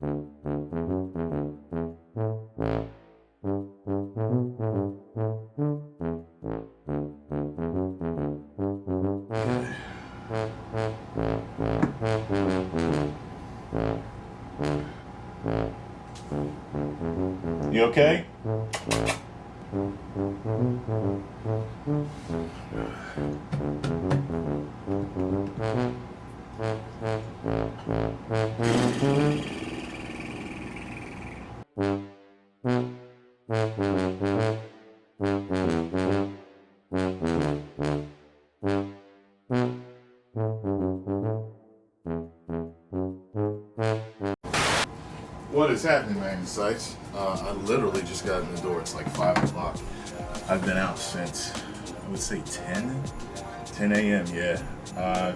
You okay? What is happening, Magnus? I literally just got in the door. It's like 5 o'clock. I've been out since, I would say 10 a.m. Yeah. I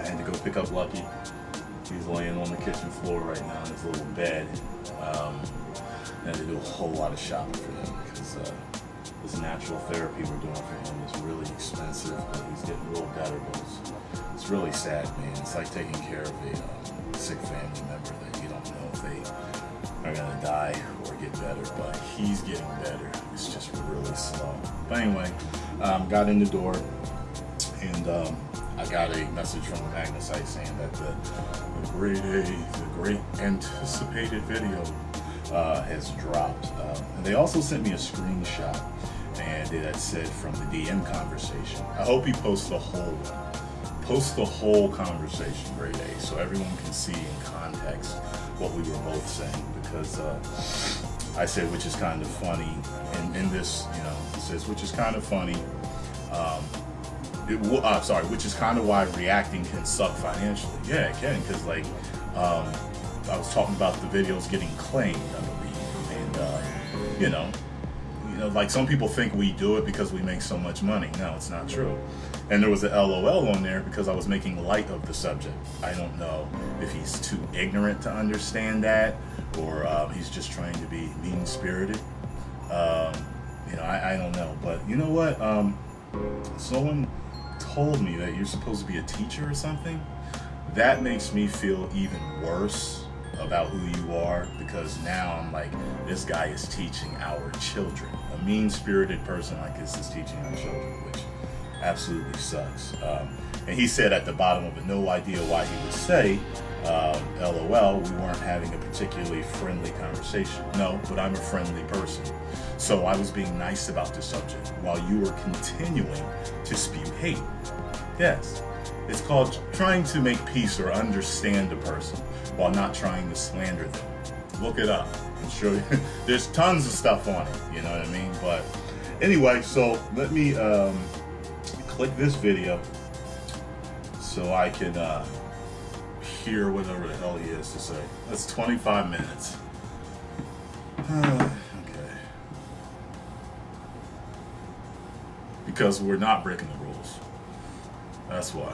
had to go pick up Lucky. He's laying on the kitchen floor right now in his little bed. I had to do a whole lot of shopping for him because this natural therapy we're doing for him is really expensive, but he's getting a little better. But it's really sad, man. It's like taking care of a sick family member that you don't know if they are gonna die or get better, but he's getting better. It's just really slow. But anyway, got in the door and I got a message from the Magnus site saying that the grade A, the great anticipated video has dropped. And they also sent me a screenshot and it had said from the DM conversation. I hope he posts the whole one. Post the whole conversation, grade A, so everyone can see in context what we were both saying, because I said, which is kind of funny, and in this, you know, it says, which is kind of funny, which is kind of why reacting can suck financially. Yeah, it can, because like, I was talking about the videos getting claimed, I believe, and you know, like some people think we do it because we make so much money. No, it's not true. And there was an LOL on there because I was making light of the subject. I don't know if he's too ignorant to understand that, or he's just trying to be mean-spirited. You know, I don't know. But you know what? Someone told me that you're supposed to be a teacher or something. That makes me feel even worse about who you are, because now I'm like, this guy is teaching our children. A mean-spirited person like this is teaching our children, which absolutely sucks. And he said at the bottom of it, no idea why he would say, LOL, we weren't having a particularly friendly conversation. No, but I'm a friendly person. So I was being nice about the subject while you were continuing to spew hate. Yes, it's called trying to make peace or understand a person while not trying to slander them. Look it up. I'm sure there's tons of stuff on it, you know what I mean? But anyway, so let me click this video so I can hear whatever the hell he has to say. That's 25 minutes. Okay. Because we're not breaking the rules. That's why.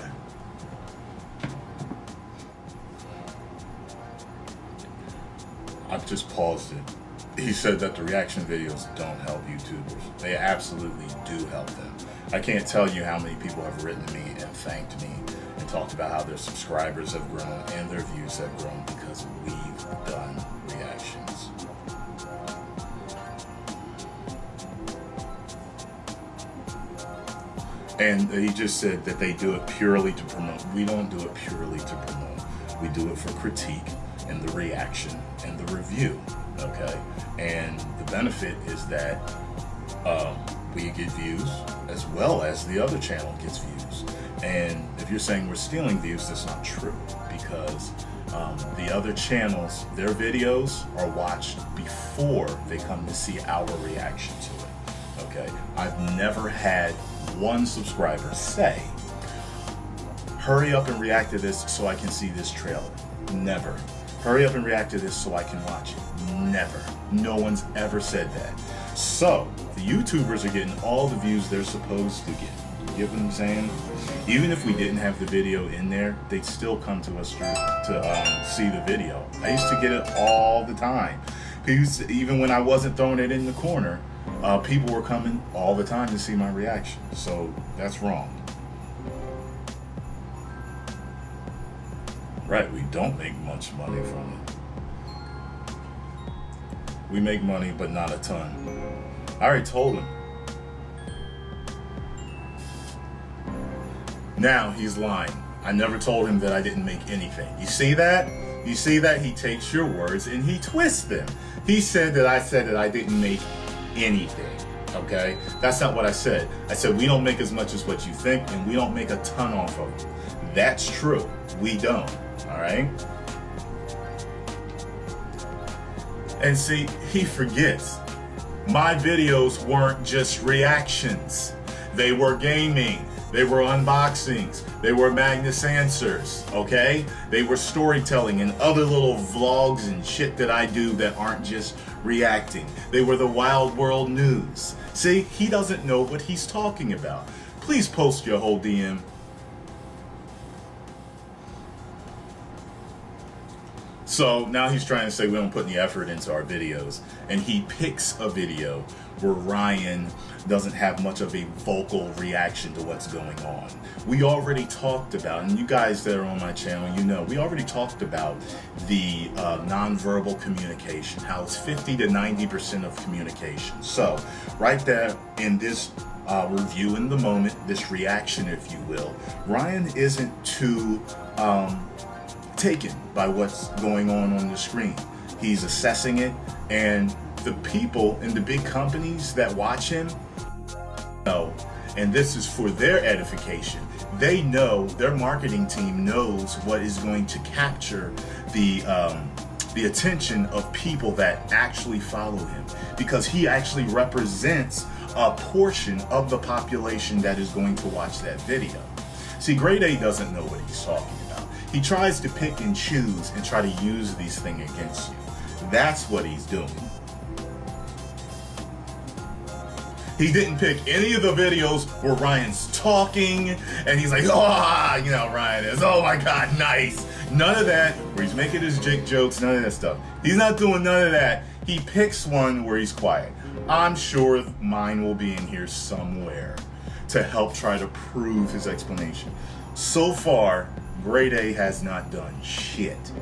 I've just paused it. He said that the reaction videos don't help YouTubers. They absolutely do help them. I can't tell you how many people have written to me and thanked me and talked about how their subscribers have grown and their views have grown because we've done reactions. And he just said that they do it purely to promote. We don't do it purely to promote. We do it for critique and the reaction and the review, okay? And the benefit is that we get views as well as the other channel gets views. And if you're saying we're stealing views, that's not true, because the other channels, their videos are watched before they come to see our reaction to it, okay? I've never had one subscriber say, hurry up and react to this so I can see this trailer. Never. Hurry up and react to this so I can watch it. Never. No one's ever said that. So, the YouTubers are getting all the views they're supposed to get. You get what I'm saying? Even if we didn't have the video in there, they'd still come to us to see the video. I used to get it all the time. Even when I wasn't throwing it in the corner, people were coming all the time to see my reaction. So, that's wrong. Right, we don't make much money from it. We make money, but not a ton. I already told him. Now he's lying. I never told him that I didn't make anything. You see that? You see that? He takes your words and he twists them. He said that I said that I didn't make anything. Okay? That's not what I said. I said we don't make as much as what you think, and we don't make a ton off of it. That's true. We don't. Alright? And see, he forgets. My videos weren't just reactions. They were gaming. They were unboxings. They were Magnus answers, okay? They were storytelling and other little vlogs and shit that I do that aren't just reacting. They were the wild world news. See, he doesn't know what he's talking about. Please post your whole DM. So now he's trying to say we don't put any effort into our videos. And he picks a video where Ryan doesn't have much of a vocal reaction to what's going on. We already talked about, and you guys that are on my channel, you know, we already talked about the nonverbal communication, how it's 50 to 90% of communication. So right there in this review in the moment, this reaction, if you will, Ryan isn't too taken by what's going on the screen. He's assessing it, and the people in the big companies that watch him know, and this is for their edification, they know, their marketing team knows what is going to capture the attention of people that actually follow him, because he actually represents a portion of the population that is going to watch that video. See, Grade A doesn't know what he's talking about. He tries to pick and choose and try to use these things against you. That's what he's doing. He didn't pick any of the videos where Ryan's talking and he's like, oh, you know, Ryan is, oh my God, nice. None of that, where he's making his jig jokes, none of that stuff. He's not doing none of that. He picks one where he's quiet. I'm sure mine will be in here somewhere to help try to prove his explanation. So far, Grade A has not done shit.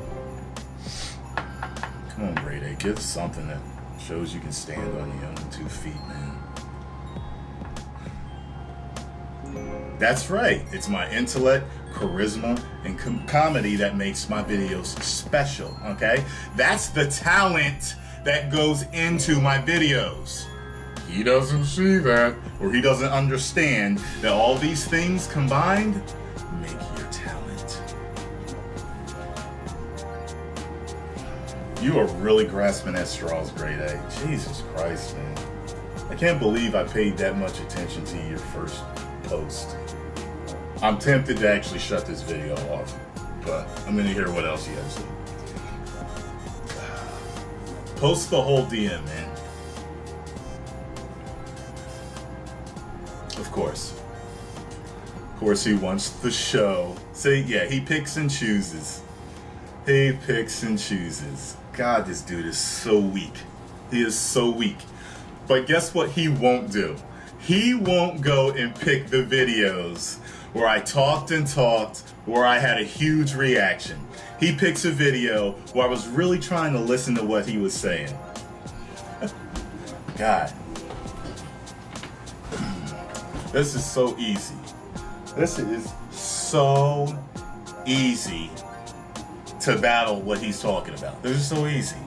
Come on, Grade A, give something that shows you can stand on your own 2 feet, man. That's right, it's my intellect, charisma, and comedy that makes my videos special, okay? That's the talent that goes into my videos. He doesn't see that, or he doesn't understand that all these things combined make your talent. You are really grasping at straws, Grade A. Jesus Christ, man. I can't believe I paid that much attention to your first post. I'm tempted to actually shut this video off, but I'm gonna hear what else you have to say. Post the whole DM, man. Of course. Of course he wants the show. See, yeah, he picks and chooses. He picks and chooses. God, this dude is so weak. He is so weak. But guess what he won't do? He won't go and pick the videos where I talked and talked, where I had a huge reaction. He picks a video where I was really trying to listen to what he was saying. God. This is so easy. This is so easy to battle what he's talking about. This is so easy.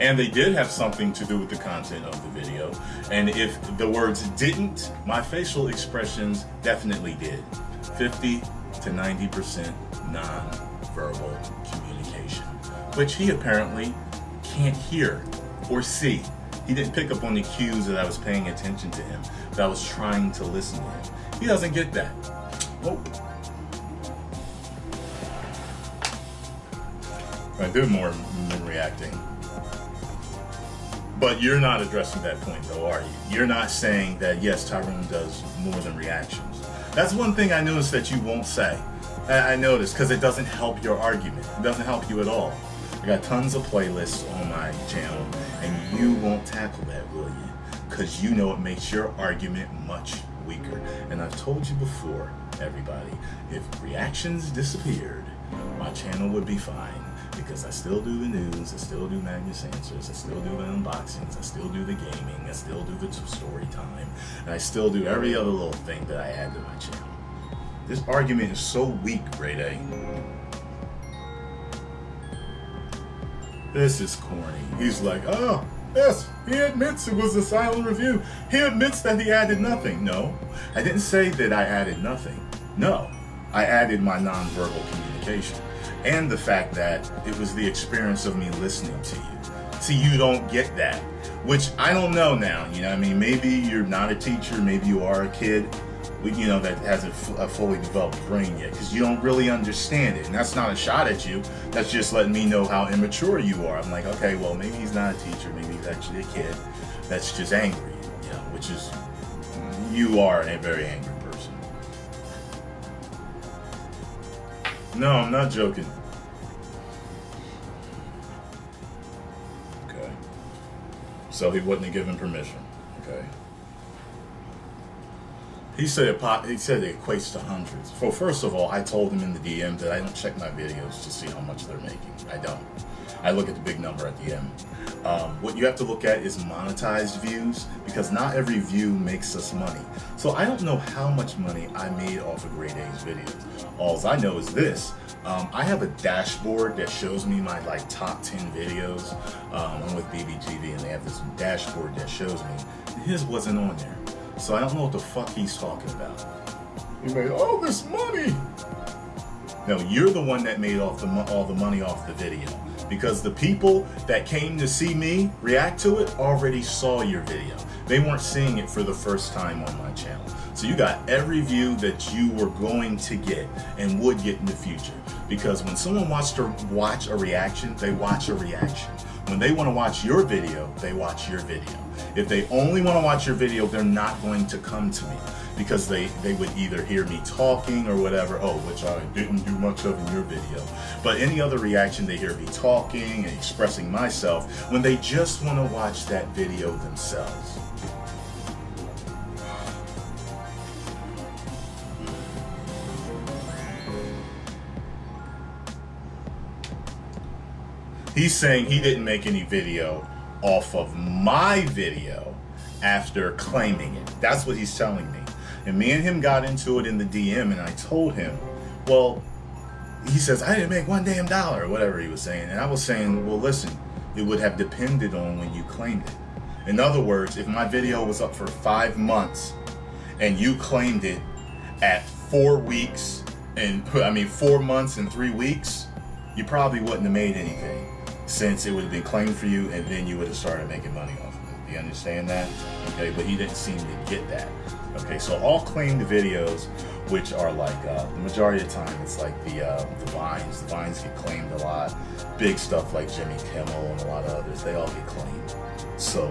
And they did have something to do with the content of the video. And if the words didn't, my facial expressions definitely did. 50 to 90% non-verbal communication, which he apparently can't hear or see. He didn't pick up on the cues that I was paying attention to him, that I was trying to listen to him. He doesn't get that. Nope. I do more than reacting. But you're not addressing that point though, are you? You're not saying that, yes, Tyrone does more than reactions. That's one thing I noticed that you won't say. I noticed, because it doesn't help your argument. It doesn't help you at all. I got tons of playlists on my channel, and you won't tackle that, will you? Because you know it makes your argument much weaker. And I've told you before, everybody, if reactions disappeared, my channel would be fine. Because I still do the news, I still do Magnus Answers, I still do the unboxings, I still do the gaming, I still do the story time, and I still do every other little thing that I add to my channel. This argument is so weak, Grade A. This is corny. He's like, oh, yes, he admits it was a silent review. He admits that he added nothing. No, I didn't say that I added nothing. No, I added my nonverbal communication. And the fact that it was the experience of me listening to you. See, you don't get that, which I don't know now. You know what I mean? Maybe you're not a teacher, maybe you are a kid, you know, that hasn't a fully developed brain yet, because you don't really understand it. And that's not a shot at you. That's just letting me know how immature you are. I'm like, okay, well, maybe he's not a teacher, maybe he's actually a kid that's just angry, you know, which is, you are a very angry person. No, I'm not joking. Okay. So he wouldn't have given permission. Okay. He said it equates to hundreds. Well, first of all, I told him in the DM that I don't check my videos to see how much they're making. I don't. I look at the big number at the end. What you have to look at is monetized views, because not every view makes us money. So I don't know how much money I made off of Grade A's videos. All I know is this. I have a dashboard that shows me my top 10 videos. I'm with BBTV and they have this dashboard that shows me. His wasn't on there. So I don't know what the fuck he's talking about. He made all this money. No, you're the one that made all the money off the video. Because the people that came to see me react to it already saw your video. They weren't seeing it for the first time on my channel. So you got every view that you were going to get and would get in the future. Because when someone wants to watch a reaction, they watch a reaction. When they want to watch your video, they watch your video. If they only want to watch your video, they're not going to come to me, because they would either hear me talking or whatever, which I didn't do much of in your video. But any other reaction, they hear me talking and expressing myself when they just want to watch that video themselves. He's saying he didn't make any video off of my video after claiming it. That's what he's telling me. And me and him got into it in the DM, and I told him, well, he says, I didn't make $1 damn or whatever he was saying. And I was saying, well, listen, it would have depended on when you claimed it. In other words, if my video was up for 5 months and you claimed it at 4 weeks, 4 months and 3 weeks, you probably wouldn't have made anything, since it would have been claimed for you, and then you would have started making money off of it. Do you understand that? Okay, but he didn't seem to get that. Okay, so all claimed videos, which are the majority of the time, it's like the Vines. The Vines get claimed a lot. Big stuff like Jimmy Kimmel and a lot of others, they all get claimed. So,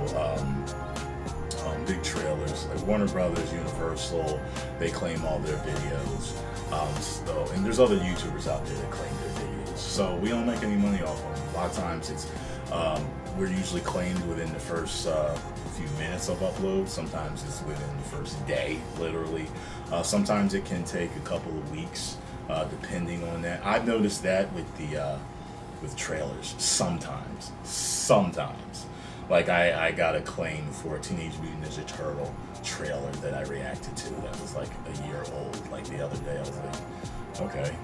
big trailers, like Warner Brothers, Universal, they claim all their videos. And there's other YouTubers out there that claim their videos. So we don't make any money off of them. A lot of times it's, we're usually claimed within the first few minutes of upload. Sometimes it's within the first day, literally. Sometimes it can take a couple of weeks, depending on that. I've noticed that with trailers. Sometimes. Like I got a claim for a Teenage Mutant Ninja Turtle trailer that I reacted to that was like a year old. Like the other day I was like, okay.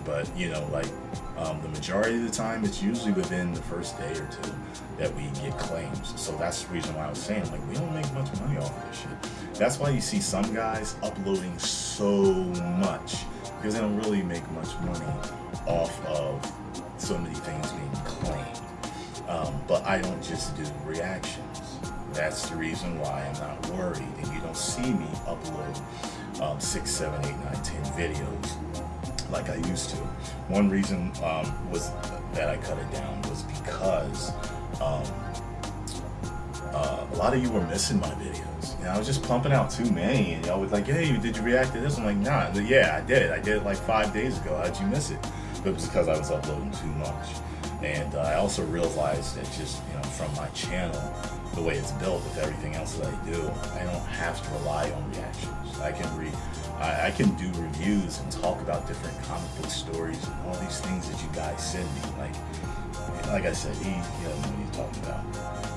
But the majority of the time it's usually within the first day or two that we get claims. So that's the reason why I was saying, we don't make much money off of this shit. That's why you see some guys uploading so much, because they don't really make much money off of so many things being claimed. But I don't just do reactions. That's the reason why I'm not worried, and you don't see me upload 6, 7, 8, 9, 10 videos like I used to. One reason was that I cut it down was because a lot of you were missing my videos. I was just pumping out too many, and y'all was like, hey, did you react to this? I'm like, nah. Yeah, I did. I did it like 5 days ago. How'd you miss it? It was because I was uploading too much. And I also realized that just, from my channel, the way it's built with everything else that I do, I don't have to rely on reactions. I can do reviews and talk about different comic book stories and all these things that you guys send me. Like I said, he doesn't know what he's talking about.